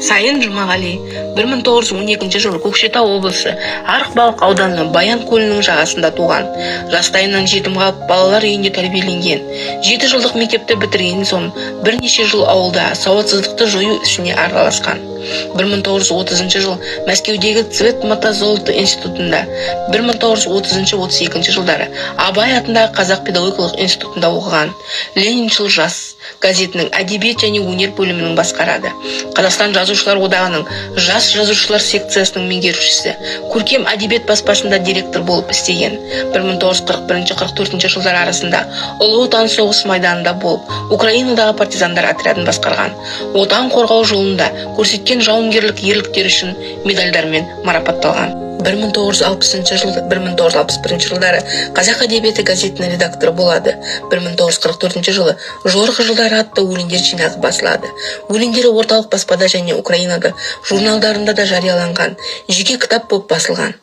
Сайын Жұмағали 1912 жылы Көкшетау облысы Арықбалық ауданы Баян көлінің жағасында туған. Жастайынан жетім қалып балалар үйінде тәрбиеленген. 7 жылдық мектепті бітірген соң бірнеше жыл ауылда сауатсыздықты жою ісіне араласқан. 1930 жыл Мәскеудегі Цвет Мотозолото институтында, 1930-32 жылдары Абай атындағы Қазақ педагогикалық институтында оқыған. Лениншіл жас газетінің әдебиет және өнер бөлімінің басқарады. Қазақстан жазушылар одағының жас жазушылар секциясының меңгерушісі, көркем әдебиет баспасында директор болып істеген. 1941-44 жылдар арасында Ұлы Отан соғысы майданында болып, Украинадағы партизандар отрядын басқарған. Отан қорғау жолында көрсеткен жауынгерлік ерліктері үшін медальдармен марапатталған. 1960 жылы 1961 жылдары Қазақ әдебиеті газетінің редакторы болады. 1944 жылы Жорғы жылдары атты өлеңдер жинағы басылады. Өлеңдері орталық баспада және Украинада журналдарында да жарияланған. Жеке кітап болып басылған.